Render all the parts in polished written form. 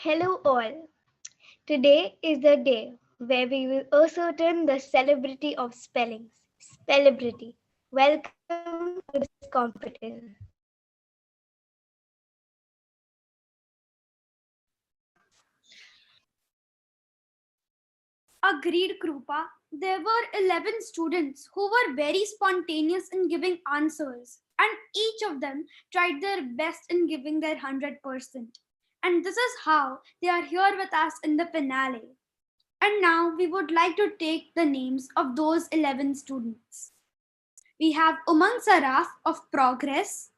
Hello, all. Today is the day where we will ascertain the celebrity of spellings. Spellibrity. Welcome to this competitive. Agreed, Krupa. There were 11 students who were very spontaneous in giving answers, and each of them tried their best in giving their 100%. And this is how they are here with us in the finale. And now we would like to take the names of those 11 students. We have Umang Saraf of Progress,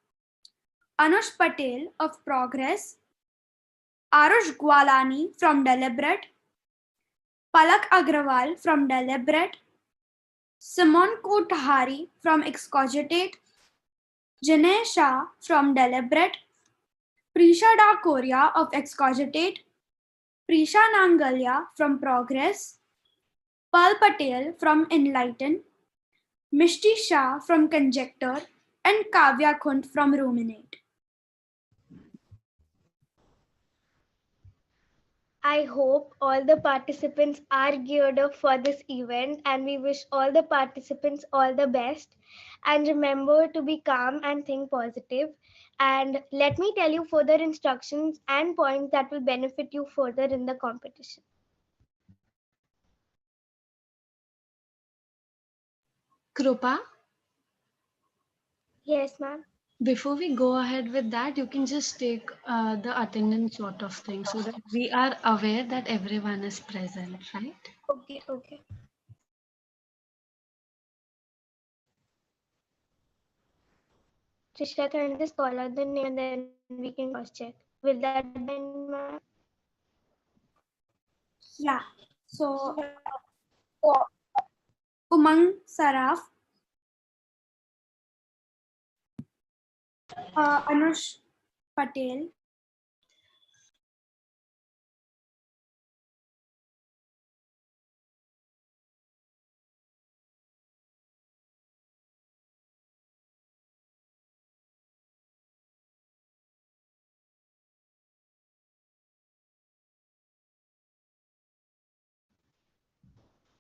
Anush Patel of Progress, Arush Gwalani from Deliberate, Palak Agrawal from Deliberate, Simon Kothari from Excogitate, Janay Shah from Deliberate, Prisha Da Korea of Excogitate, Prisha Nangalia from Progress, Pal Patel from Enlighten, Mishti Shah from Conjecture, and Kavya Khund from Ruminate. I hope all the participants are geared up for this event, and we wish all the participants all the best. And remember to be calm and think positive. And let me tell you further instructions and points that will benefit you further in the competition. Krupa, Yes, ma'am. before we go ahead with that, you can just take the attendance sort of thing so that we are aware that everyone is present, right? Okay, okay. Trisha, can you just call out the name and then we can cross check? Will that be fine, ma'am? Yeah. So Umang Saraf, Anush Patel,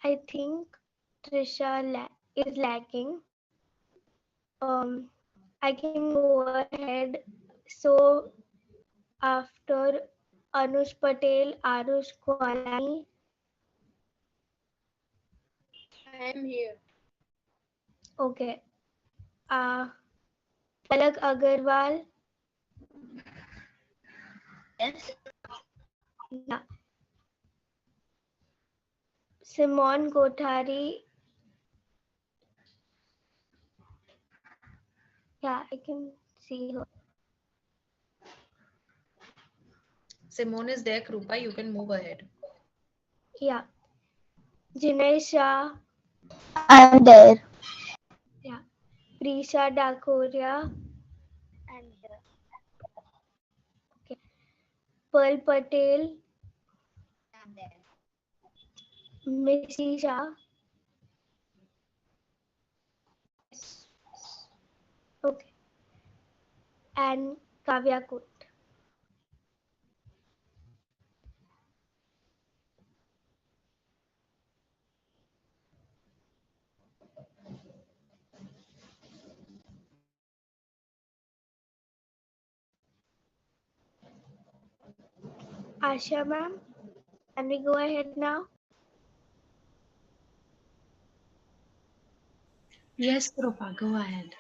I think is lacking. I can go ahead. So after Anush Patel, Arush Kwalani. I am here. Okay. Uh, Palak Agarwal. Yes. Yeah. Simon Kothari. Yeah, I can see her. Simone is there, Krupa. You can move ahead. Yeah. Jinay Shah. I'm there. Yeah. Prisha Dakoria. I'm here. Okay. Pearl Patel. I'm there. Missy Shah. Yes. Okay. And Kavya Kut. Asha ma'am. Can we go ahead now? Yes, Krupa, go ahead.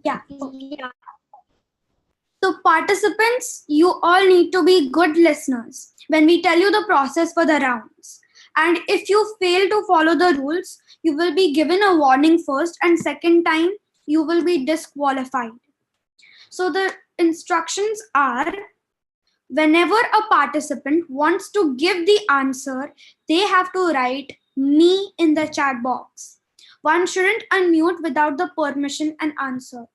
yeah. Yeah. So, participants, you all need to be good listeners when we tell you the process for the rounds. And if you fail to follow the rules, you will be given a warning first, and second time, you will be disqualified. So, the instructions are whenever a participant wants to give the answer, they have to write me in the chat box. One shouldn't unmute without the permission and answer.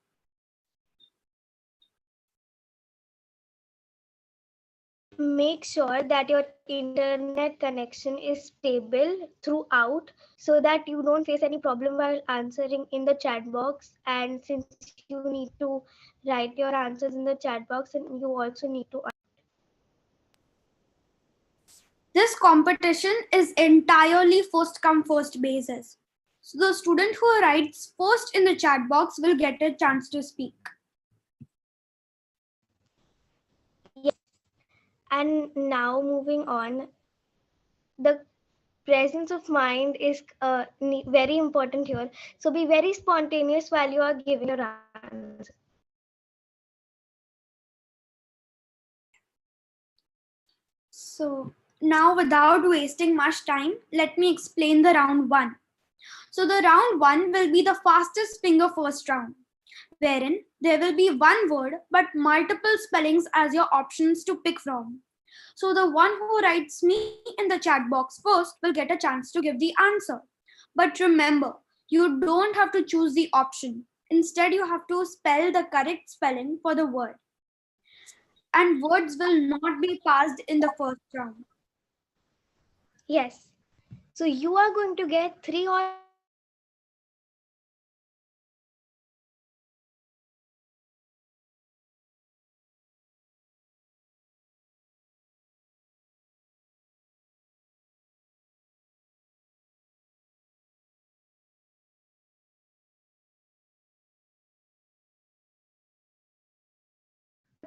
Make sure that your internet connection is stable throughout so that you don't face any problem while answering in the chat box. And since you need to write your answers in the chat box, and you also need to. This competition is entirely first come first basis. So the student who writes first in the chat box will get a chance to speak. Yes. And now moving on, the presence of mind is very important here. So be very spontaneous while you are giving your answer. So now without wasting much time, let me explain the round 1. So the round 1 will be the fastest finger first round, wherein there will be one word but multiple spellings as your options to pick from. So the one who writes me in the chat box first will get a chance to give the answer. But remember, you don't have to choose the option. Instead, you have to spell the correct spelling for the word. And words will not be passed in the first round. Yes. So you are going to get 3 or 4 chances to give your answer. So be very spontaneous while you are giving your answer.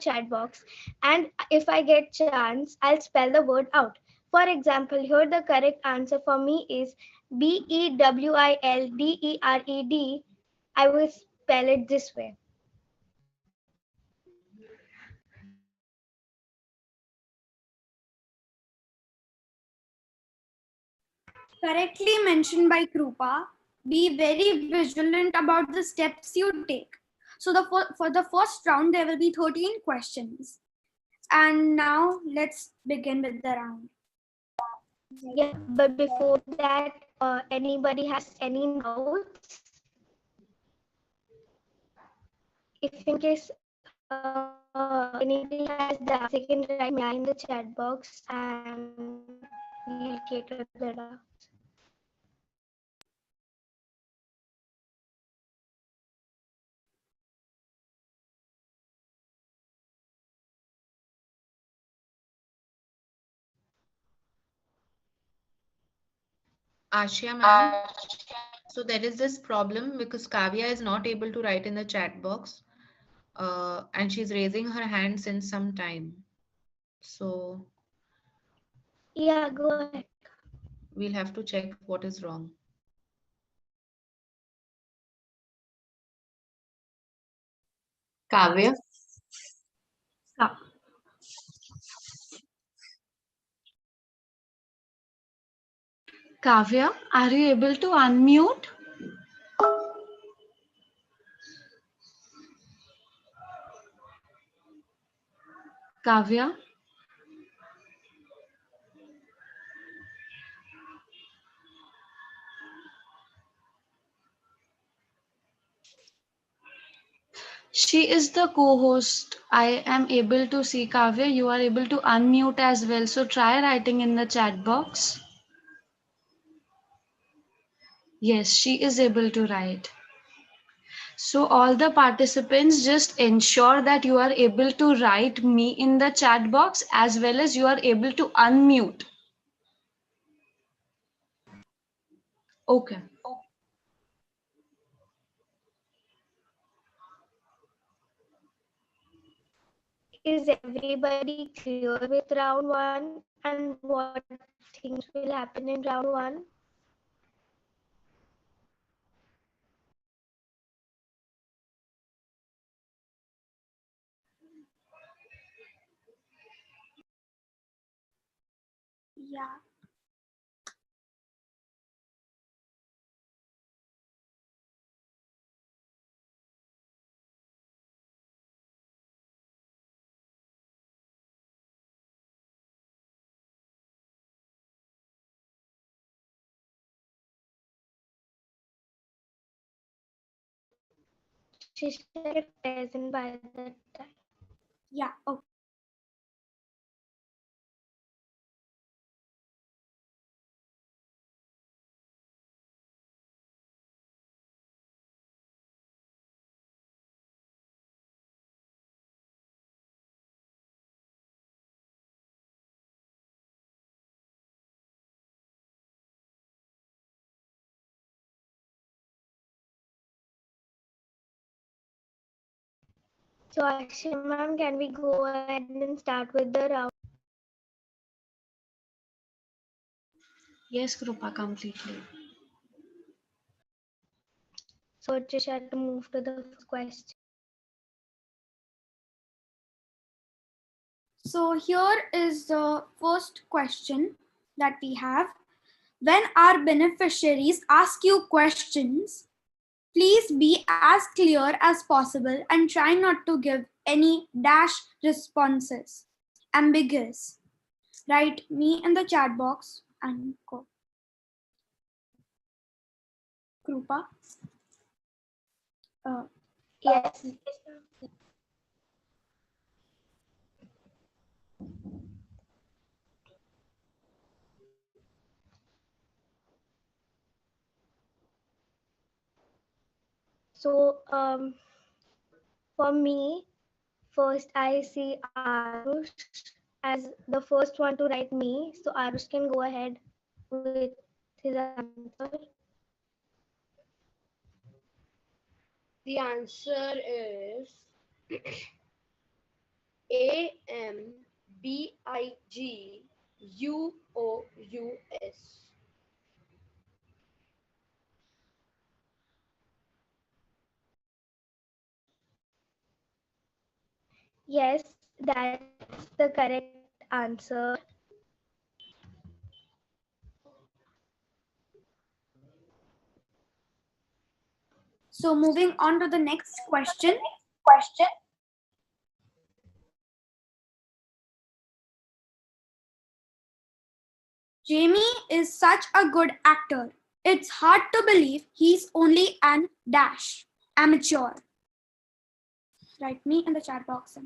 chat box, and if I get chance, I'll spell the word out. For example, here the correct answer for me is Bewildered. I will spell it this way. Correctly mentioned by Krupa. Be very vigilant about the steps you take. So for the first round, there will be 13 questions. And now let's begin with the round. Yeah, but before that, anybody has any doubts? If in case anybody has doubts, they can write me in the chat box and we'll cater the doubts. Ashia ma'am. So there is this problem because Kavya is not able to write in the chat box, and she's raising her hand since some time. So Yeah, go ahead. we'll have to check what is wrong. Kavya, Ka- Kavya, are you able to unmute? Kavya? She is the co-host. I am able to see Kavya. You are able to unmute as well. So try writing in the chat box. Yes, she is able to write. So all the participants just ensure that you are able to write me in the chat box as well as you are able to unmute. Okay. Is everybody clear with round one and what things will happen in round one? Yeah. She should get present by the time. Yeah. Okay. So Ashima ma'am, can we go ahead and start with the round? Yes, Krupa, completely. So Trisha, to move to the first question. So here is the first question that we have. When our beneficiaries ask you questions, please be as clear as possible and try not to give any dash responses. Ambiguous. Write me in the chat box and go. Krupa. Uh, Yes. So for me, first I see Arush as the first one to write me. So Arush can go ahead with his answer. The answer is AMBIGUOUS. Yes, that's the correct answer. So, moving on to the next question. Jamie is such a good actor. It's hard to believe he's only an dash amateur. Write me in the chat box.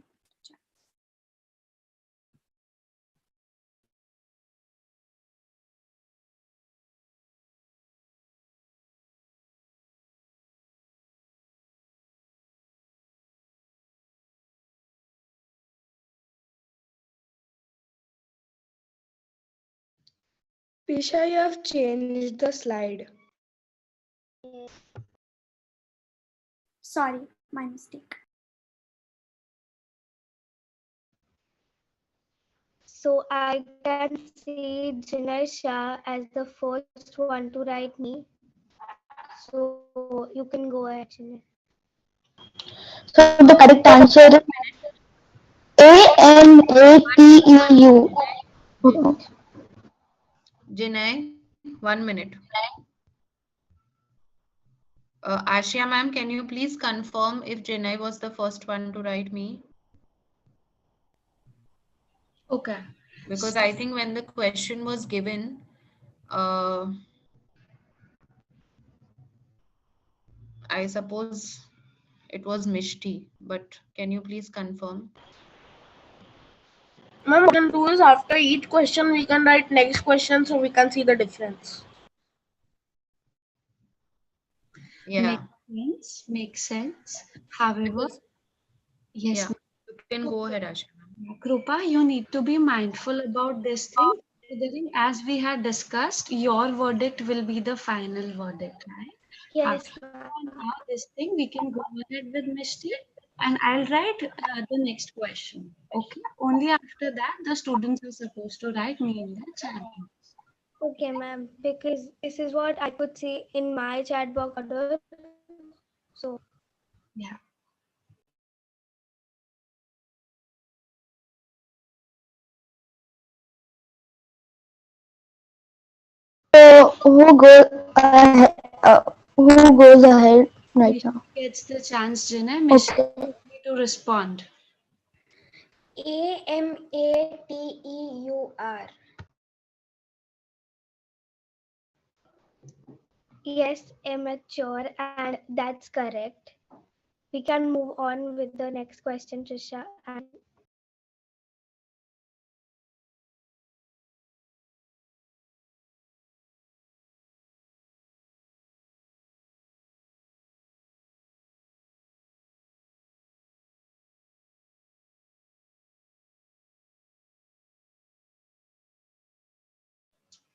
Pisha, you have changed the slide. Sorry, my mistake. So I can see Jinay Shah as the first one to write me. So you can go ahead, Jinay. So the correct answer is AMATEU. Jinay, 1 minute. Ashia ma'am, can you please confirm if Jinay was the first one to write me? Okay. Because I think when the question was given, I suppose it was Mishti, but can you please confirm? Ma'am, what we can do is after each question we can write next question so we can see the difference. Yeah, Makes sense. However, yes, yeah. You can go ahead, Ashia ma'am. Krupa, you need to be mindful about this thing. Considering, as we had discussed, your verdict will be the final verdict, right? However, Yes, ma'am. for now, this thing we can go ahead with Mishti, and I'll write the next question. Okay. Only after that, the students are supposed to write me in the chat box. Okay, ma'am. Because this is what I could see in my chat box order. So Yeah. So who goes ahead right Mishti now? gets the chance, Jinay. Mishti Okay. to respond. AMATEUR. Yes, immature, and that's correct. We can move on with the next question, Trisha. And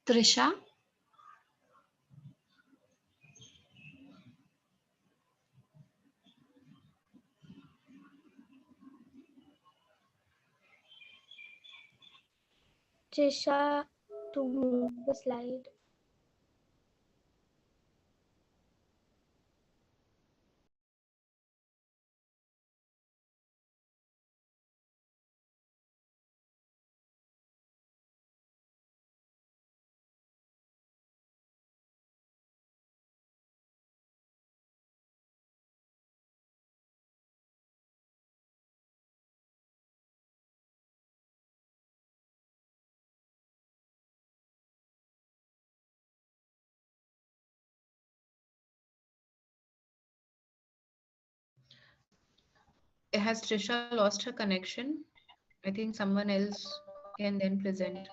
Trisha. Trisha, to move the slide. Has Trisha lost her connection? I think someone else can then present.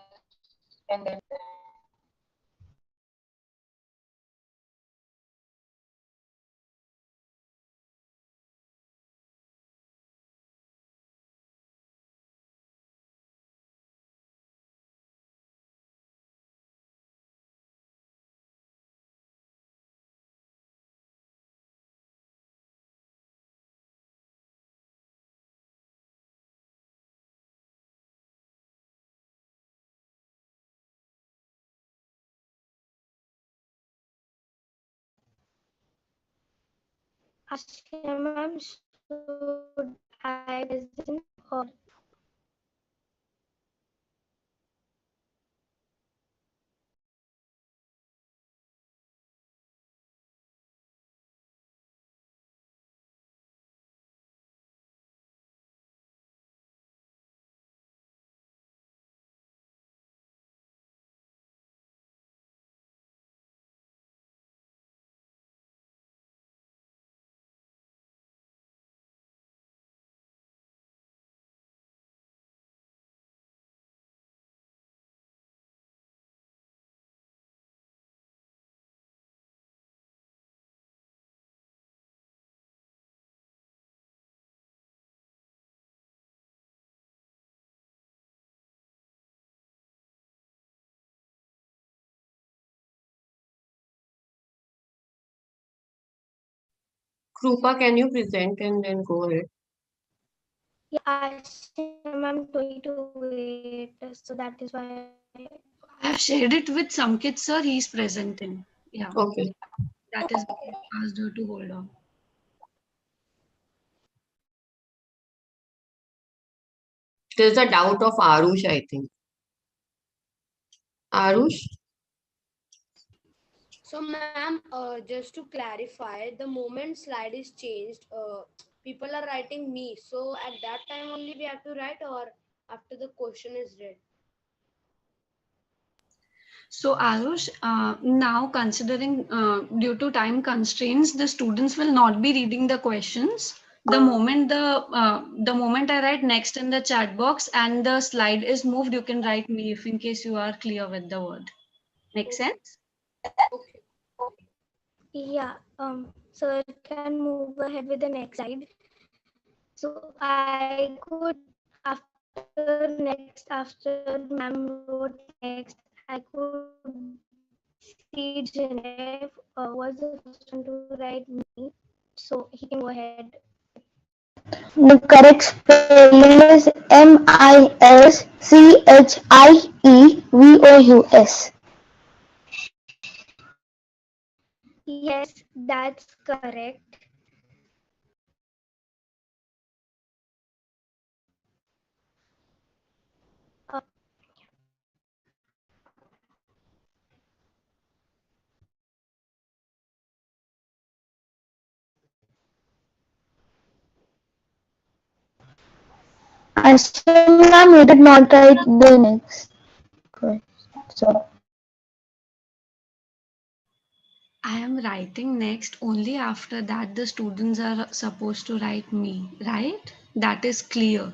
Ashya ma'am, should I present or? Krupa, can you present and then go ahead? Yeah, Ashya ma'am told me to wait, so that is why. I have shared it with Samkit sir. He is presenting. Yeah, Okay. that is why I asked her to hold on. There's a doubt of Arush, I think. Arush? So, ma'am, just to clarify, the moment slide is changed, people are writing me. So, at that time only we have to write, or after the question is read? So, Arush, now considering due to time constraints, the students will not be reading the questions. The moment I write next in the chat box and the slide is moved, you can write me if in case you are clear with the word. Make Okay. sense? Okay. Yeah, sir can move ahead with the next slide. So I could, after ma'am wrote next, I could see Janev was the first one to write me. So he can go ahead. The correct spelling is Mischievous. Yes, that's correct. Uh, Ashim ma'am, you did not write the next question. So, I am writing next only after that the students are supposed to write me, right? That is clear.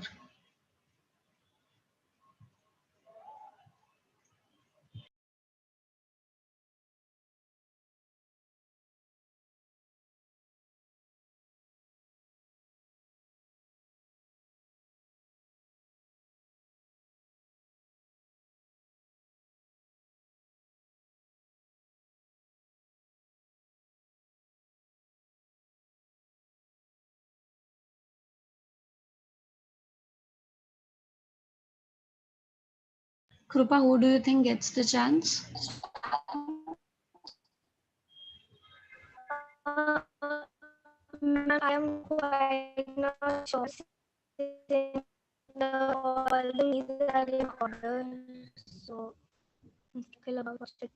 Krupa, who do you think gets the chance? ma'am, I am quite not sure since all the meals are in order. So difficult about it.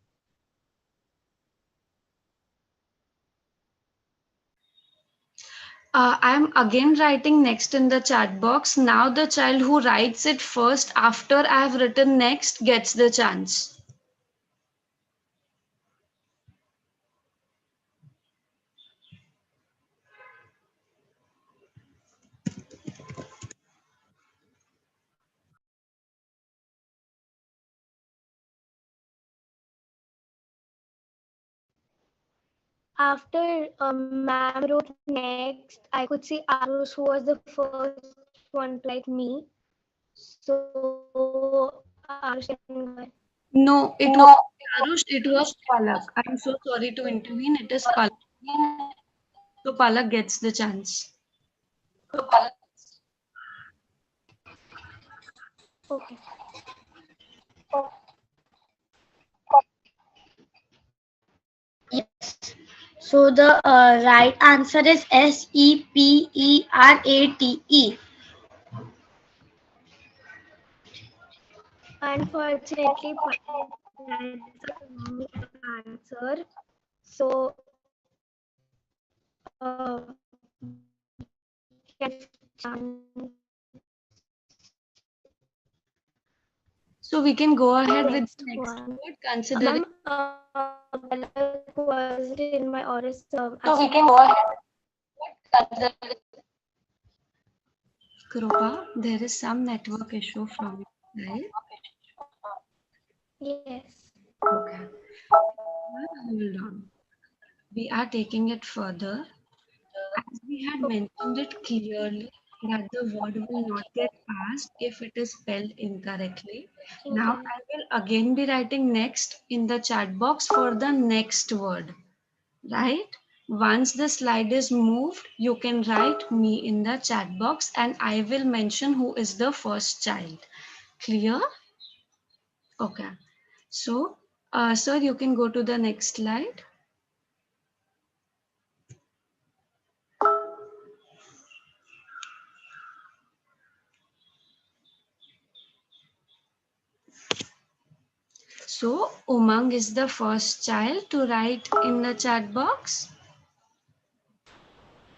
I am again writing next in the chat box. Now the child who writes it first after I have written next gets the chance. After ma'am wrote next, I could see Arush, who was the first one to write me. So Arush can go ahead. No, it was Arush, it was Palak. I'm so sorry to intervene. It is Palak. So Palak gets the chance. Okay. yes. So the right answer is Seperate. Unfortunately, that's a wrong answer. So we can So we can go the ahead with next the next one. word, considering. Ma'am, Bella wasn't in my Oris. So we can go ahead. Krupa, there is some network issue from your side. Yes. Okay. Hold on. We are taking it further. As we had mentioned it clearly that the word will not get passed if it is spelled incorrectly. Now Yes. I will again be writing next in the chat box for the next word. Right? Once the slide is moved, you can write me in the chat box and I will mention who is the first child. Clear? Okay. So, sir, you can go to the next slide. So, Umang is the first child to write in the chat box.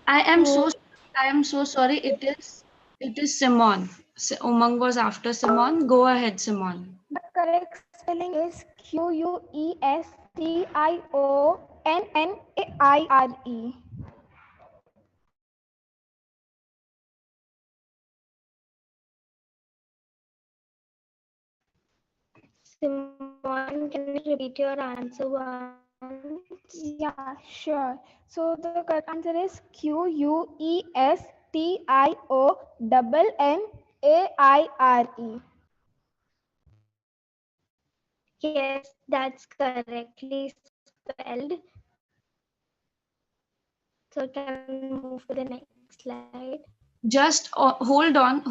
I am so sorry. It is Simon. Umang was after Simon. Go ahead, Simon. The correct spelling is Questionnaire. Simon, can you repeat your answer once? Yeah, sure. So the correct answer is QuestioNNAIRE. Yes, that's correctly spelled. So can we move to the next slide? Just hold on.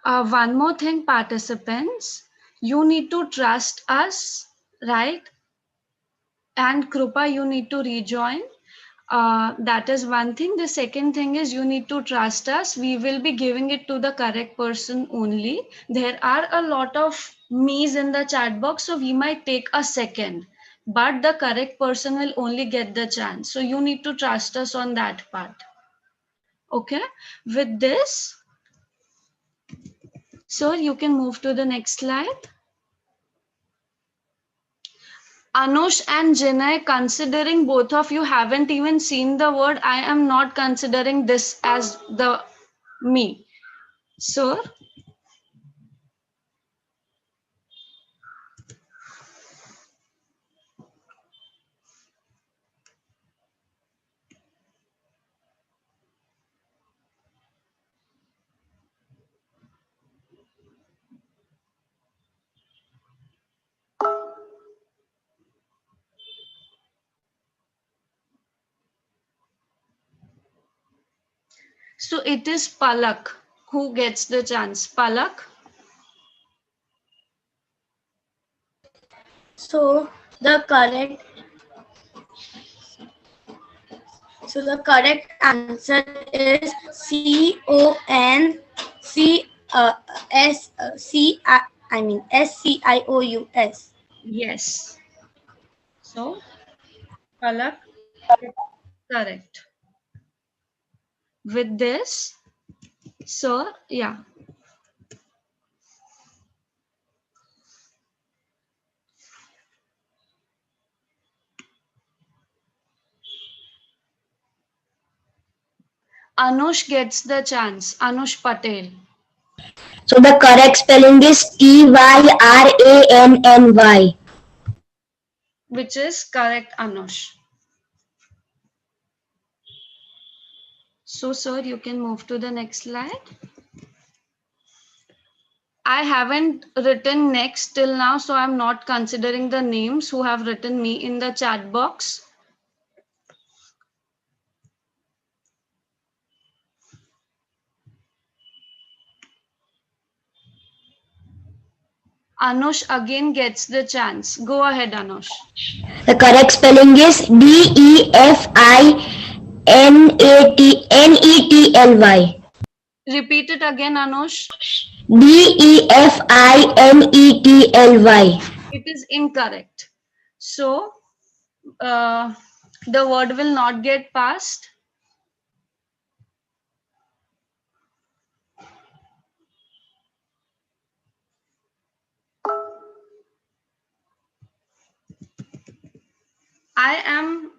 One more thing, participants. You need to trust us, right? And Krupa, you need to rejoin. That is one thing. The second thing is you need to trust us. We will be giving it to the correct person only. There are a lot of me's in the chat box, so we might take a second. But the correct person will only get the chance. So you need to trust us on that part. Okay? With this, sir, you can move to the next slide. Anush and Jinay, considering both of you haven't even seen the word, I am not considering this as the me. So, so it is Palak who gets the chance. Palak, So the correct correct answer is Scious. yes. So, Palak, correct. With this, so yeah, Anush gets the chance. Anush Patel, So the correct spelling is Tyrannny. which is correct, Anush. So, sir, you can move to the next slide. I haven't written next till now, so I'm not considering the names who have written me in the chat box. Anush again gets the chance. Go ahead, Anush. The correct spelling is DEFINETLY. Repeat it again, Anush. DEFINETLY. It is incorrect. So, the word will not get passed. I am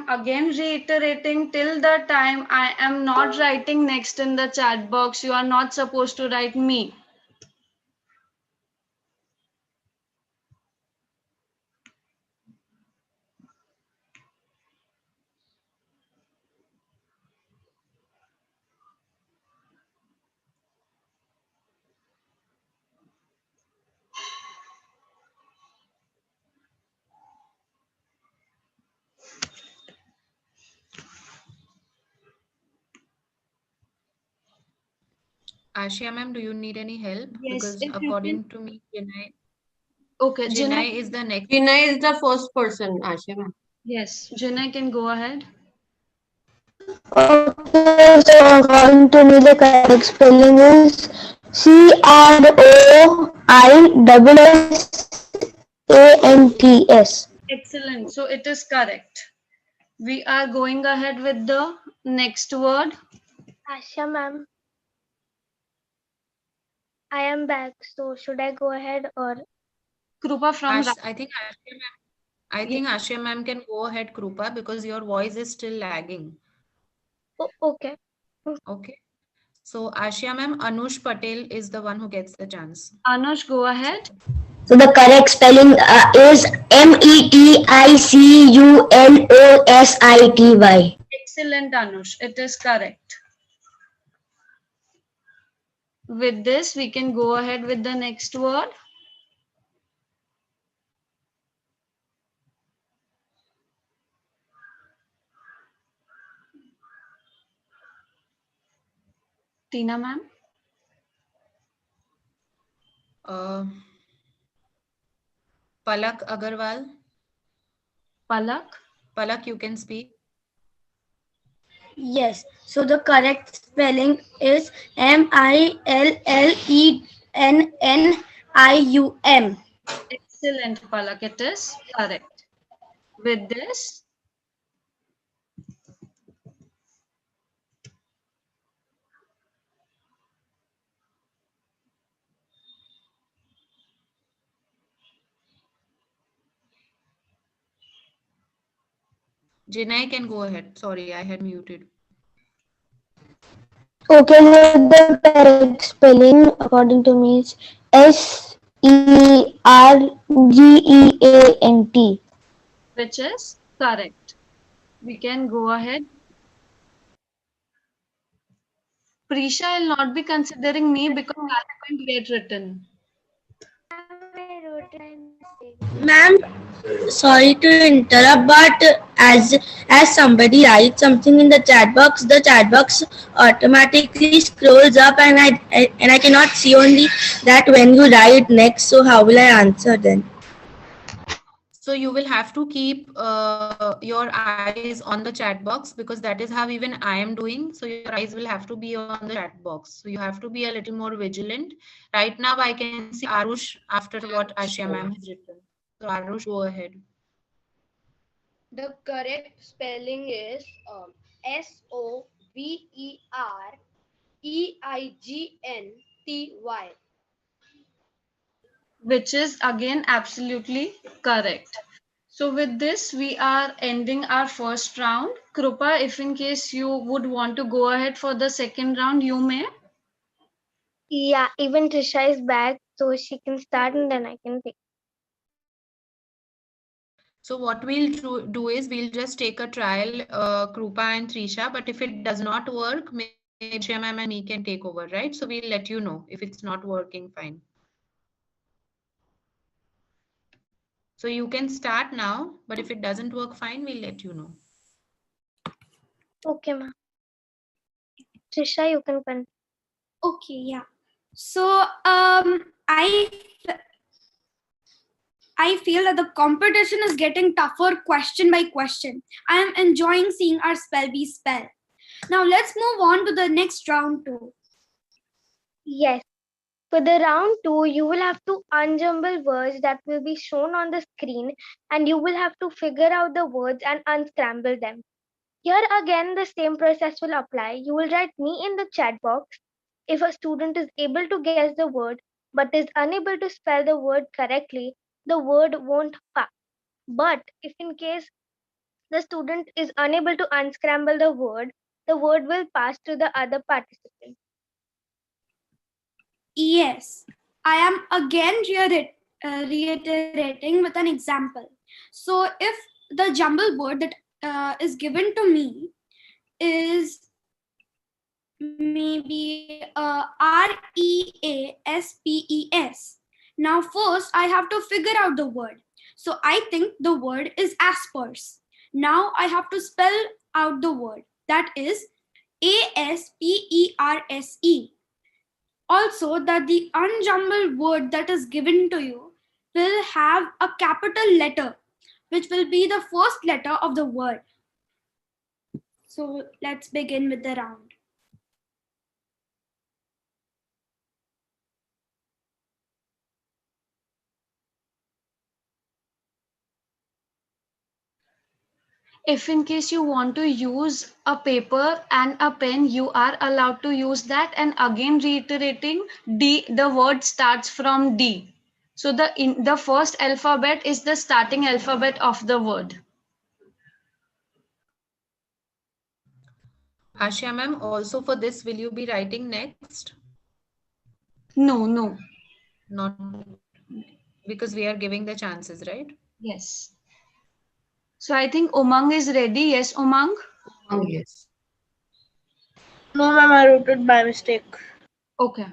again reiterating, till the time I am not writing next in the chat box, you are not supposed to write me. Ashia ma'am, do you need any help? Yes, Because if you can. according to me, Okay, Jinai. Jinai is the next. Jinai is the first person, Ashia ma'am. Yes, Jinai can go ahead. Okay, so according to me, the correct spelling is CROISSANTS. Excellent. So it is correct. We are going ahead with the next word. Asha ma'am, I am back. So should I go ahead or? Krupa from I think Ashia ma'am can go ahead, Krupa, because your voice is still lagging. Okay. Okay. So Ashia ma'am, Anush Patel is the one who gets the chance. Anush, go ahead. So the correct spelling is METICULOSITY. Excellent, Anush. It is correct. With this, we can go ahead with the next word. Tina ma'am. Palak Agarwal. Palak. Palak, you can speak. Yes. So the correct spelling is MILLENNIUM. Excellent, Palak. It is correct. With this, Jinai can go ahead. Sorry, I had muted. Okay, so the correct spelling according to me is SERGEANT. which is correct. We can go ahead. Prisha will not be considering me because that didn't get written. I wrote it by mistake. Ma'am, sorry to interrupt, but as somebody writes something in the chat box automatically scrolls up, and I cannot see only that when you write next. So how will I answer then? So you will have to keep your eyes on the chat box, because that is how even I am doing. So your eyes will have to be on the chat box. So you have to be a little more vigilant. Right now I can see Arush after what Ashia ma'am has written. So Arush, go ahead. The correct spelling is SOVEREIGNTY. Which is again absolutely correct. So with this, we are ending our first round. Krupa, if in case you would want to go ahead for the second round, you may. Yeah, even Trisha is back, so she can start and then I can take. So what we'll do is we'll just take a trial, Krupa and Trisha, but if it does not work, maybe Ashia ma'am and me can take over, right? So we'll let you know if it's not working fine. So you can start now, but if it doesn't work fine, we'll let you know. Okay, ma'am. Trisha, you can continue. Okay, yeah. So I I feel that the competition is getting tougher question by question. I am enjoying seeing our spell bee spell. Now let's move on to the next round too. Yes. For the round 2, you will have to unjumble words that will be shown on the screen, and you will have to figure out the words and unscramble them. Here again, the same process will apply. You will write me in the chat box. If a student is able to guess the word but is unable to spell the word correctly, the word won't pass. But if in case the student is unable to unscramble the word will pass to the other participant. Yes, I am again reiterating with an example. So if the jumble word that is given to me is maybe REASPES. Now first I have to figure out the word. So I think the word is asperse. Now I have to spell out the word. That is ASPERSE. Also, that the unjumbled word that is given to you will have a capital letter, which will be the first letter of the word. So let's begin with the round. If in case you want to use a paper and a pen, you are allowed to use that. And again reiterating, D, the word starts from D. So the first alphabet is the starting alphabet of the word. Ashia ma'am, also for this, will you be writing next? No, no. Not because we are giving the chances, right? Yes. So I think Umang is ready. Yes, Umang? Oh, yes. No, ma'am, I wrote it by mistake. Okay.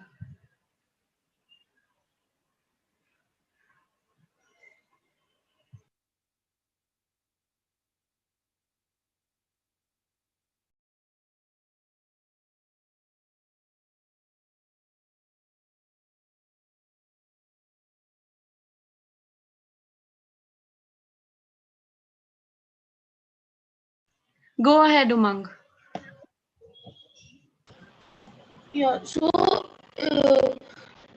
Go ahead, Umang. Yeah, so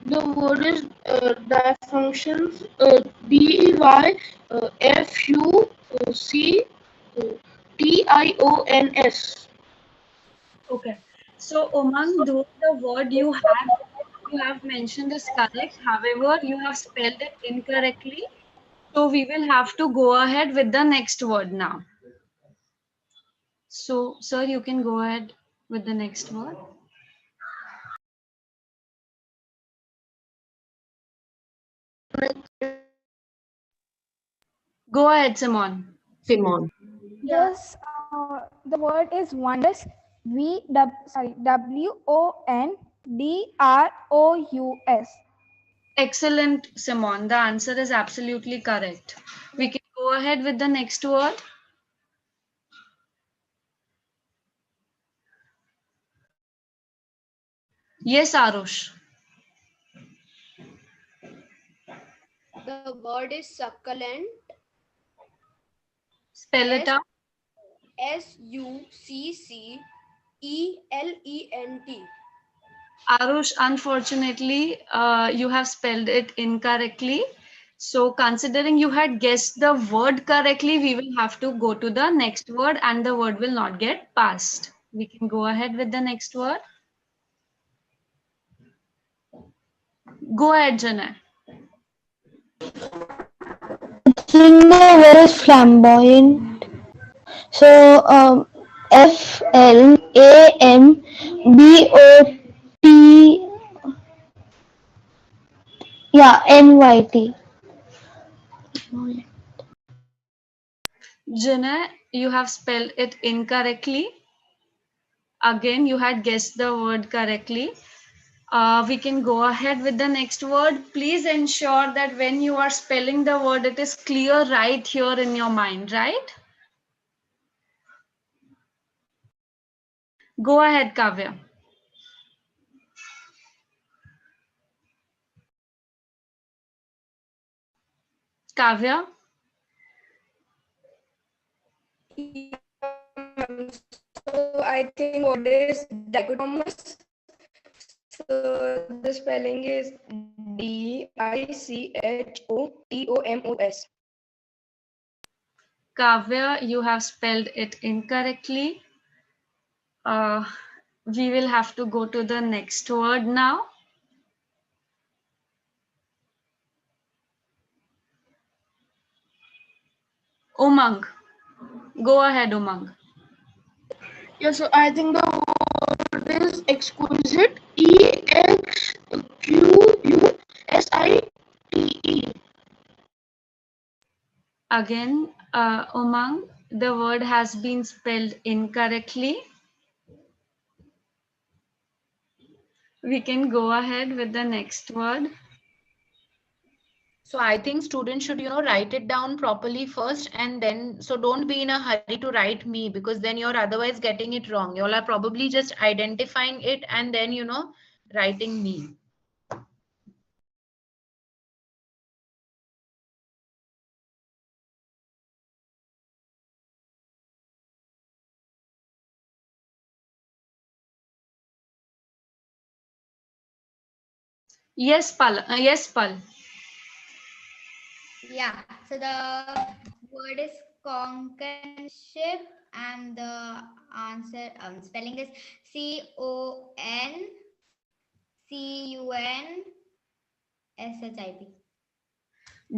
the word is difunctions, DEYFUCTIONS. Okay. So Umang, though the word you have mentioned is correct. However, you have spelled it incorrectly. So we will have to go ahead with the next word now. So, sir, you can go ahead with the next word. Go ahead, Simon. Simon. Yes, the word is wondrous. WONDROUS. Excellent, Simon. The answer is absolutely correct. We can go ahead with the next word. Yes, Arush. The word is succulent. Spell it out. SUCCELENT. Arush, unfortunately, you have spelled it incorrectly. So, considering you had guessed the word correctly, we will have to go to the next word and the word will not get passed. We can go ahead with the next word. Go ahead, Janay. I think the word is flamboyant. So FLAMBOT. Yeah, NYT. Janay, you have spelled it incorrectly. Again, you had guessed the word correctly. We can go ahead with the next word. Please ensure that when you are spelling the word, it is clear right here in your mind, right? Go ahead, Kavya. Kavya? So I think word is dichotomous. So the spelling is Dichotomous. Kavya, you have spelled it incorrectly. Uh, we will have to go to the next word now. Umang. Go ahead, Umang. Yeah, so I think the word is exquisite. Exquusite. Again, Umang, the word has been spelled incorrectly. We can go ahead with the next word. So I think students should, write it down properly first, and then, so don't be in a hurry to write me, because then you're otherwise getting it wrong. You all are probably just identifying it and then, writing me. Yes, Pal. Yes, Pal. Yeah, so the word is concanship and the answer spelling is CONCUNSHIP.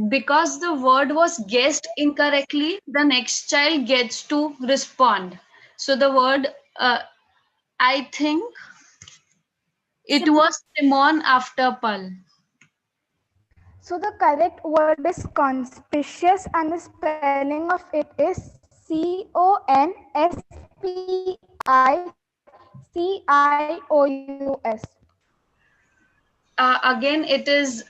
Because the word was guessed incorrectly, the next child gets to respond. So the word, I think it was Simon after Pal. So the correct word is conspicuous and the spelling of it is CONSPICIOUS. Again, it is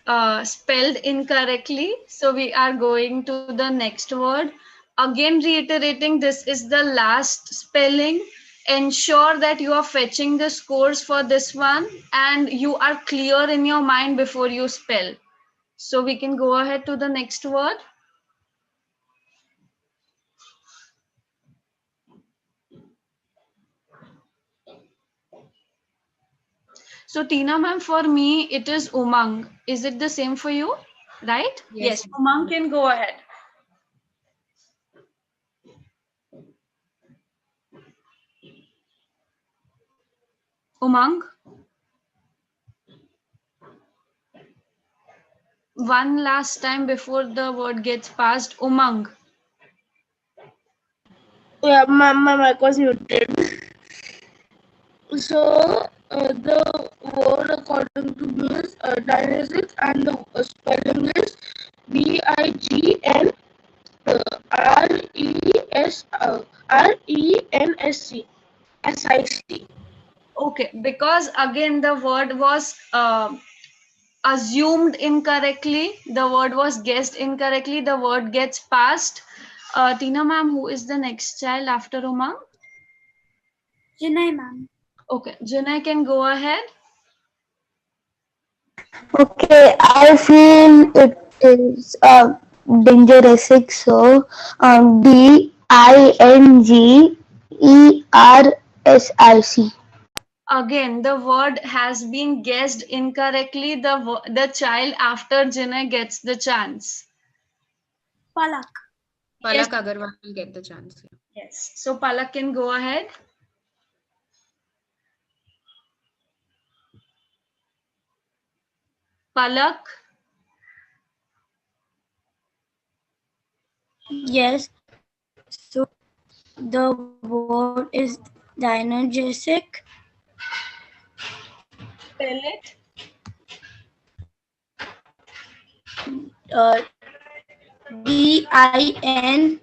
spelled incorrectly. So we are going to the next word. Again, reiterating, this is the last spelling. Ensure that you are fetching the scores for this one and you are clear in your mind before you spell. So we can go ahead to the next word. So Tina ma'am, for me, it is Umang. Is it the same for you? Right? Yes. Yes, Umang can go ahead. Umang. One last time before the word gets passed. Umang. Yeah, my mic was muted. So the word according to me is dynastic, and the spelling is BIGN RENSC SIC. Okay, because again the word was assumed incorrectly, the word was guessed incorrectly, the word gets passed. Tina ma'am, who is the next child after Umang? Janai ma'am. Okay, Janai can go ahead. Okay, I feel it is dangerous. So DINGERSIC. Again, the word has been guessed incorrectly. The child after Janai gets the chance. Palak. Yes. Palak Agarwal will get the chance. Yeah. Yes. So Palak can go ahead. Palak. Yes. So the word is dynagesic. Spell it. DIN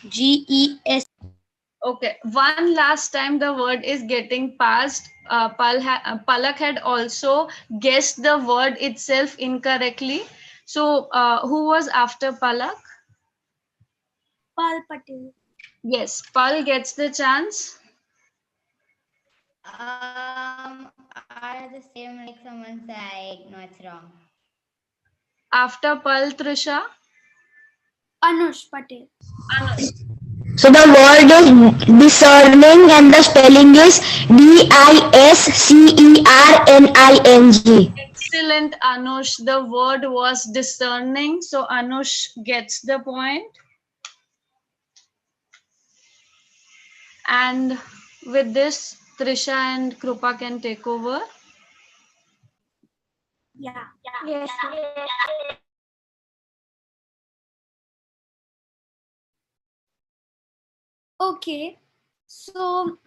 DINRGES. Okay. One last time the word is getting passed. Palak had also guessed the word itself incorrectly. So who was after Palak? Pal Patel. Yes, Pal gets the chance. Are the same like someone said, no, it's wrong. After Pal, Trisha? Anush Patel. Anush. So the word is discerning and the spelling is Discerning. Excellent, Anush. The word was discerning. So Anush gets the point. And with this, Trisha and Krupa can take over. Yeah. Yes. Okay. So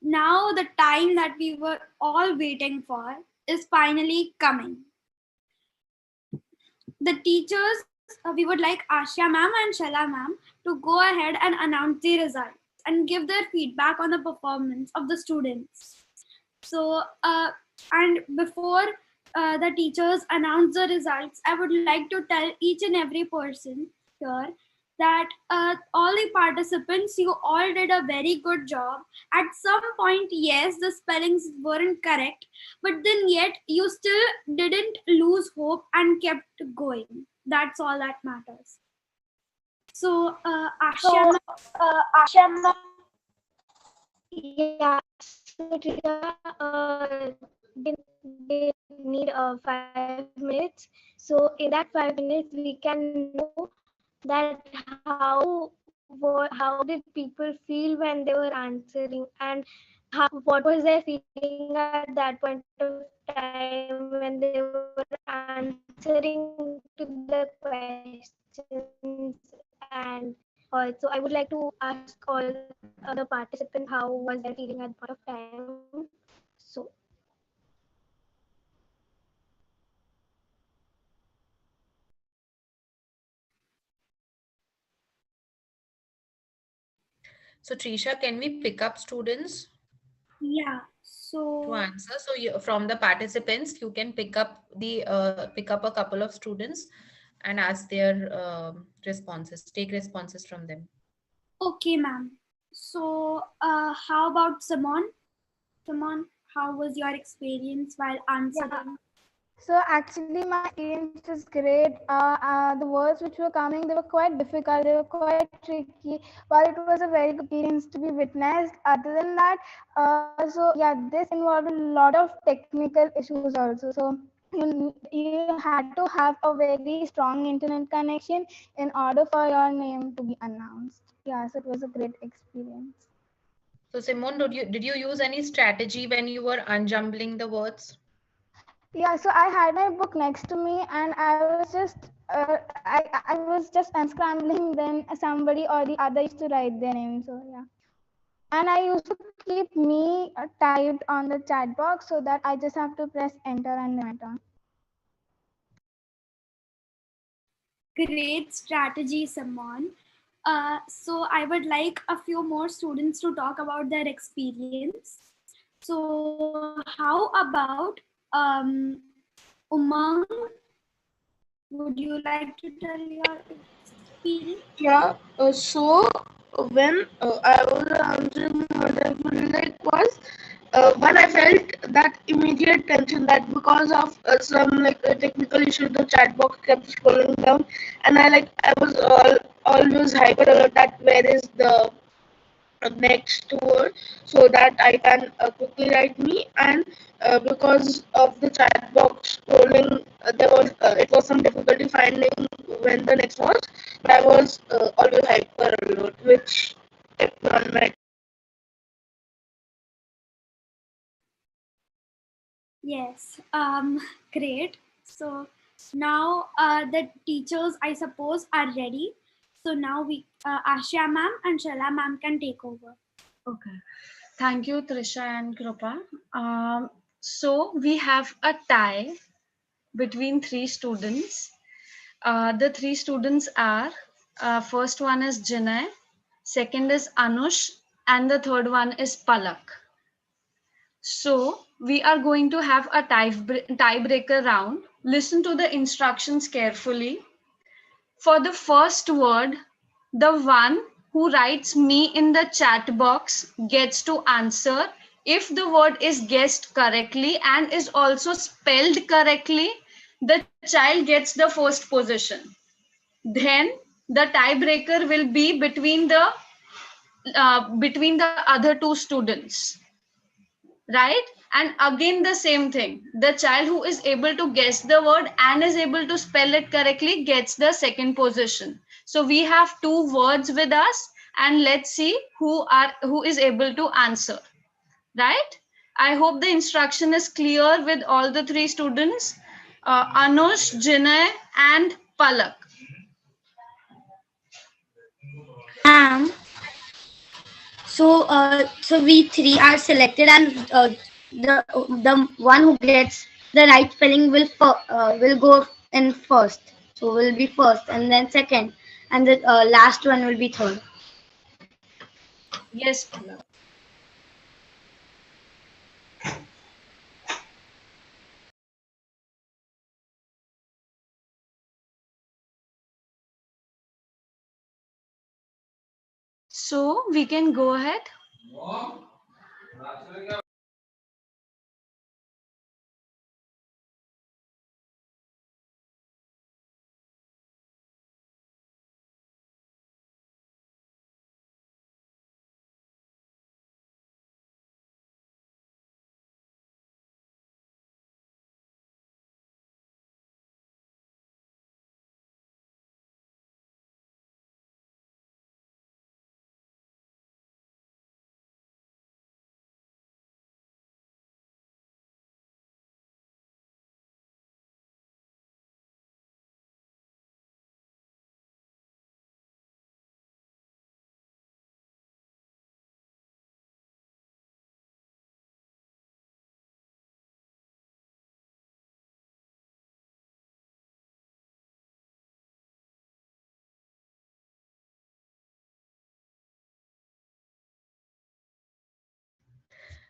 now the time that we were all waiting for is finally coming. The teachers, we would like Ashia ma'am and Shala ma'am to go ahead and announce the results and give their feedback on the performance of the students. So, and before the teachers announce the results, I would like to tell each and every person here that all the participants, you all did a very good job. At some point, yes, the spellings weren't correct, but then yet you still didn't lose hope and kept going. That's all that matters. So, Ashia, Yeah, so Trisha, they need 5 minutes. So in that 5 minutes, we can know that how did people feel when they were answering, and what was their feeling at that point of time when they were answering to the questions, and also I would like to ask all the participants how was their feeling at that point of time. So So Trisha, can we pick up students yeah. to So answer? So from the participants, you can pick up a couple of students and ask their responses. Take responses from them. okay, ma'am. So, how about Simon? Simon, how was your experience while answering? So actually, my experience was great. The words which were coming, they were quite difficult. They were quite tricky. While it was a very good experience to be witnessed. Other than that, so yeah, this involved a lot of technical issues also. So you had to have a very strong internet connection in order for your name to be announced. Yeah, so it was a great experience. So Simone, did you use any strategy when you were unjumbling the words? Yeah, so I had my book next to me, and I was just unscrambling. Then somebody or the other used to write their name. So yeah, and I used to keep me typed on the chat box so that I just have to press enter and write on. Great strategy, Simon. So I would like a few more students to talk about their experience. So how about Umang? Would you like to tell your experience? Yeah, so when I was answering, what I feel like was when I felt that immediate tension that because of some like a technical issue, the chat box kept scrolling down, and I was always hyper alert that where is the next word so that I can quickly write me, and because of the chat box scrolling, it was some difficulty finding when the next was, but I was always hyper alert, which kept me on my. Yes, great. So now the teachers, I suppose, are ready. So now Ashia ma'am and Shala ma'am can take over. Okay. Thank you, Trisha and Krupa. So we have a tie between three students. The three students are first one is Jinay, second is Anush, and the third one is Palak. So we are going to have a tiebreaker round. Listen to the instructions carefully. For the first word, the one who writes me in the chat box gets to answer. If the word is guessed correctly and is also spelled correctly, the child gets the first position. Then the tiebreaker will be between the other two students, right? And again the same thing, the child who is able to guess the word and is able to spell it correctly gets the second position. So we have two words with us, and let's see who is able to answer, right? I hope the instruction is clear with all the three students, Anush, Jinay and Palak. Ma'am, so we three are selected, and the one who gets the right spelling will go in first. So will be first, and then second, and the last one will be third. Yes, Palak. So we can go ahead.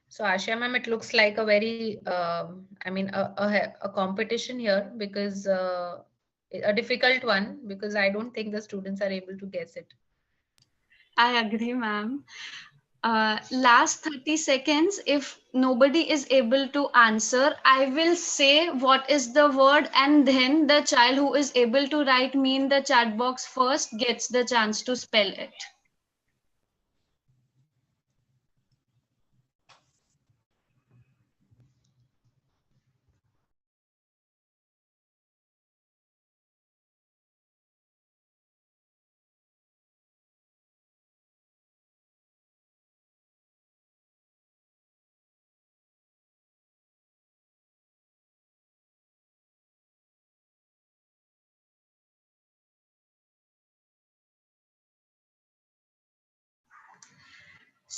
So Asha ma'am, it looks like a very, I mean, a competition here, because a difficult one, because I don't think the students are able to guess it. I agree, ma'am. Last 30 seconds, if nobody is able to answer, I will say what is the word, and then the child who is able to write me in the chat box first gets the chance to spell it.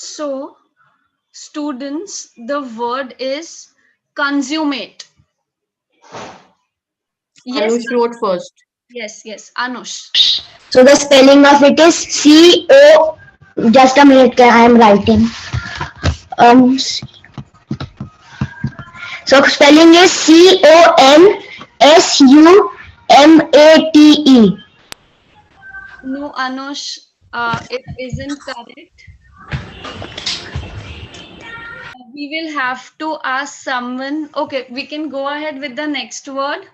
So, students, the word is consummate. Yes, Anush wrote first. yes, Anush. So the spelling of it is CO. Just a minute, I am writing. Um, so spelling is CONSUMATE. No, Anush, it isn't correct. We will have to ask someone. Okay, we can go ahead with the next word.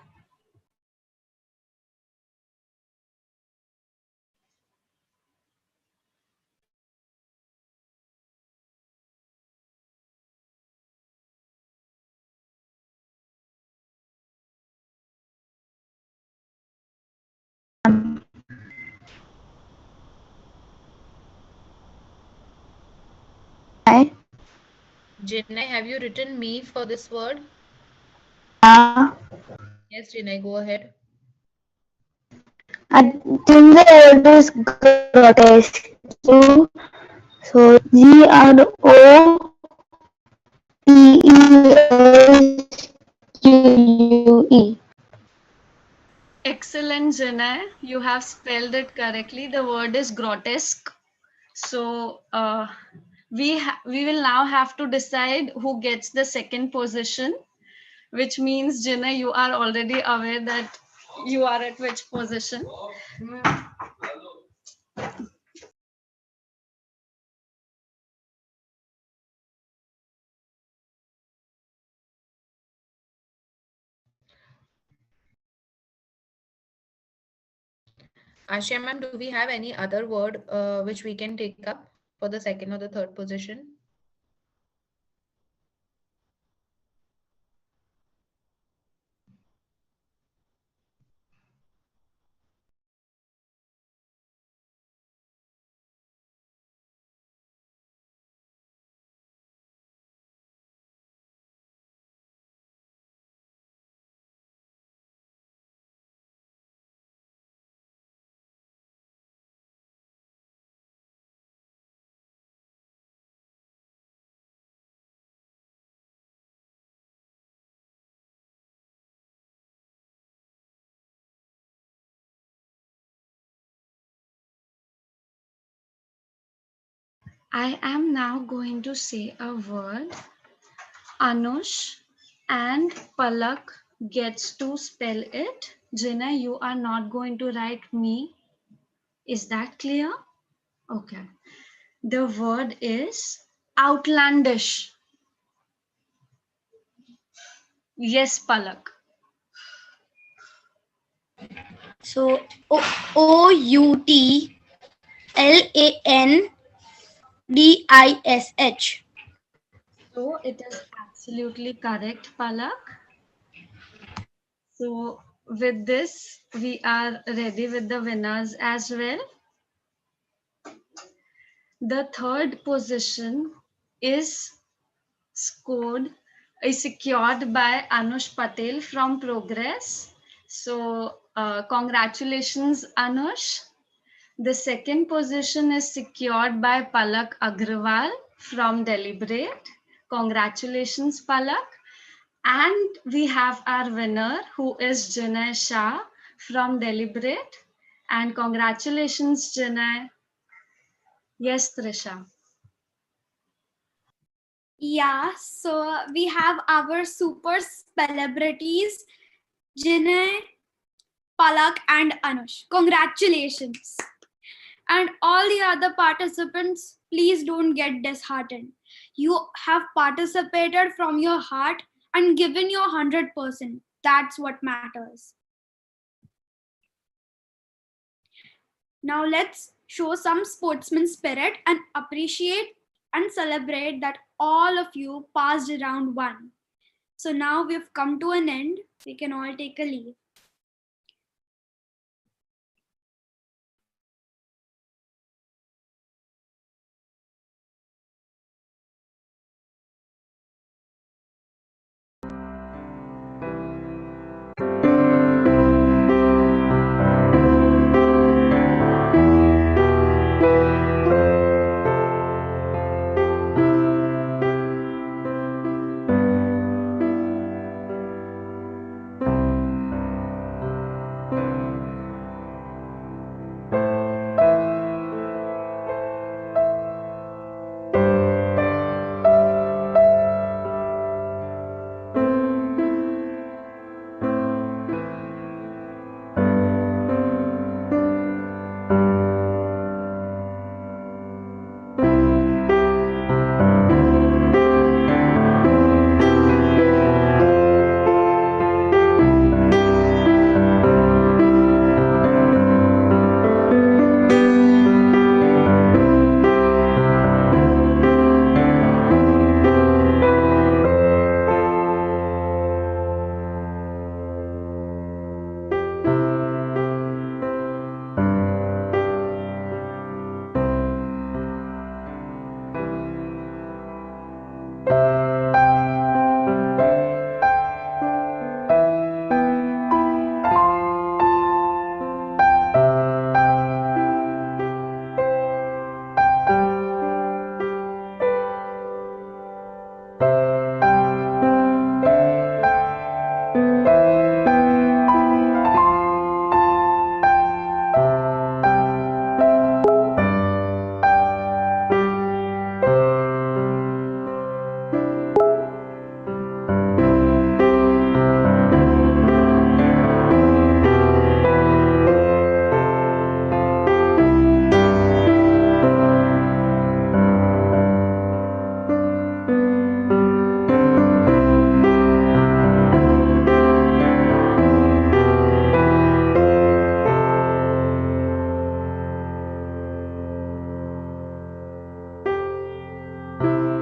Jinay, have you written me for this word? Yeah, Yes, Jinay, go ahead. I think the word is grotesque. So GROTESQUE. Excellent, Janay. You have spelled it correctly. The word is grotesque. So we will now have to decide who gets the second position, which means Janay, you are already aware that you are at which position. Ashia ma'am, do we have any other word which we can take up for the second or the third position? I am now going to say a word. Anush and Palak gets to spell it. Jinay, you are not going to write me. Is that clear? Okay. The word is outlandish. Yes, Palak. So Outlandish. So it is absolutely correct, Palak. So with this, we are ready with the winners as well. The third position is secured by Anush Patel from Progress. So congratulations, Anush. The second position is secured by Palak Agrawal from Deliberate. Congratulations, Palak. And we have our winner, who is Jinay Shah from Deliberate. And congratulations, Jinay. Yes, Trisha. Yeah, so we have our super celebrities, Jinay, Palak, and Anush. Congratulations. And all the other participants, please don't get disheartened. You have participated from your heart and given your 100%. That's what matters. Now let's show some sportsman spirit and appreciate and celebrate that all of you passed round one. So now we've come to an end. We can all take a leave.